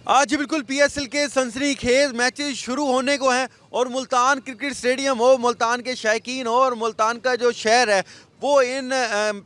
आज बिल्कुल पीएसएल के सनसनीखेज मैचेस शुरू होने को हैं और मुल्तान क्रिकेट स्टेडियम हो, मुल्तान के शायकीन हो और मुल्तान का जो शहर है वो इन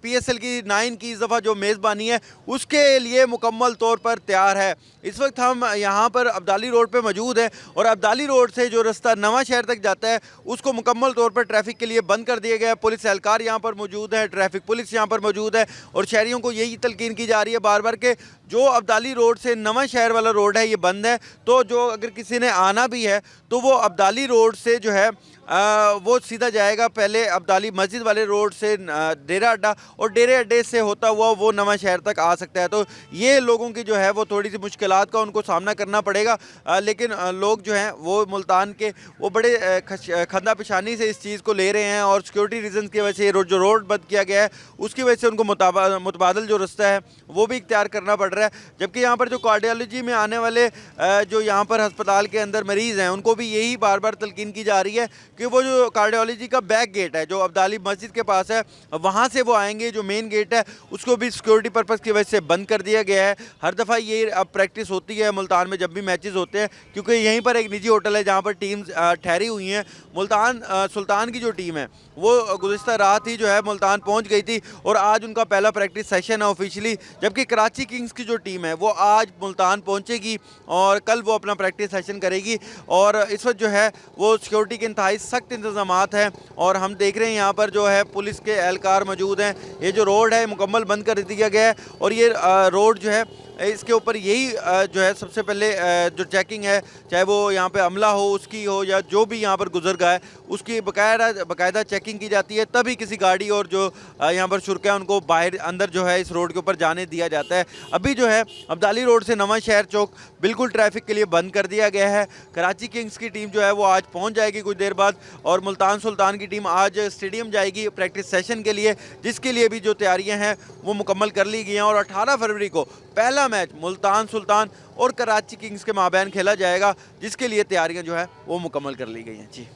पीएसएल की 9 की इस दफ़ा जो मेज़बानी है उसके लिए मुकम्मल तौर पर तैयार है। इस वक्त हम यहाँ पर अब्दाली रोड पे मौजूद हैं और अब्दाली रोड से जो रास्ता नवा शहर तक जाता है उसको मुकम्मल तौर पर ट्रैफिक के लिए बंद कर दिया गया है। पुलिस एहलकार यहाँ पर मौजूद है, ट्रैफिक पुलिस यहाँ पर मौजूद है और शहरियों को यही तलकीन की जा रही है बार बार के जो अब्दाली रोड से नवा शहर वाला रोड है ये बंद है। तो जो अगर किसी ने आना भी है तो वो अब्दाली रोड से जो है वो सीधा जाएगा पहले अब्दाली मस्जिद वाले रोड से डेरा अड्डा और डेरे अड्डे से होता हुआ वो नवा शहर तक आ सकता है। तो ये लोगों की जो है वो थोड़ी सी मुश्किलात का उनको सामना करना पड़ेगा, लेकिन लोग जो हैं वो मुल्तान के वो बड़े खंदा पेशानी से इस चीज़ को ले रहे हैं और सिक्योरिटी रीजन की वजह से जो रोड बंद किया गया है उसकी वजह से उनको मुतबादल जो रास्ता है वो भी इख्तियार करना पड़ रहा है। जबकि यहाँ पर जो कार्डियोलॉजी में आने वाले जो यहाँ पर अस्पताल के अंदर मरीज़ हैं उनको भी यही बार बार तलकीन की जा रही है कि वो जो कार्डियोलॉजी का बैक गेट है जो अब्दाली मस्जिद के पास है वहाँ से वो आएंगे, जो मेन गेट है उसको भी सिक्योरिटी पर्पज़ की वजह से बंद कर दिया गया है। हर दफ़ा ये अब प्रैक्टिस होती है मुल्तान में जब भी मैचेस होते हैं, क्योंकि यहीं पर एक निजी होटल है जहाँ पर टीम्स ठहरी हुई हैं। मुल्तान सुल्तान की जो टीम है वो गुज़िश्ता रात ही जो है मुल्तान पहुँच गई थी और आज उनका पहला प्रैक्टिस सेशन है ऑफिशियली। जबकि कराची किंग्स की जो टीम है वो आज मुल्तान पहुँचेगी और कल वो अपना प्रैक्टिस सेशन करेगी। और इस वक्त जो है वो सिक्योरिटी के इंतहाई सख्त इंतजामात हैं और हम देख रहे हैं यहाँ पर जो है पुलिस के एहलकार मौजूद हैं। ये जो रोड है मुकम्मल बंद कर दिया गया है और ये रोड जो है इसके ऊपर यही जो है सबसे पहले जो चेकिंग है, चाहे वो यहाँ पे अमला हो उसकी हो या जो भी यहाँ पर गुजर गया है उसकी बाकायदा चेकिंग की जाती है, तभी किसी गाड़ी और जो यहाँ पर शुरा है उनको बाहर अंदर जो है इस रोड के ऊपर जाने दिया जाता है। अभी जो है अब्दाली रोड से नवा शहर चौक बिल्कुल ट्रैफिक के लिए बंद कर दिया गया है। कराची किंग्स की टीम जो है वो आज पहुँच जाएगी कुछ देर बाद और मुल्तान सुल्तान की टीम आज स्टेडियम जाएगी प्रैक्टिस सेशन के लिए, जिसके लिए भी जो तैयारियाँ हैं वो मुकम्मल कर ली गई हैं। और 18 फरवरी को पहला मैच मुल्तान सुल्तान और कराची किंग्स के माबैन खेला जाएगा, जिसके लिए तैयारियां जो है वो मुकम्मल कर ली गई हैं। जी।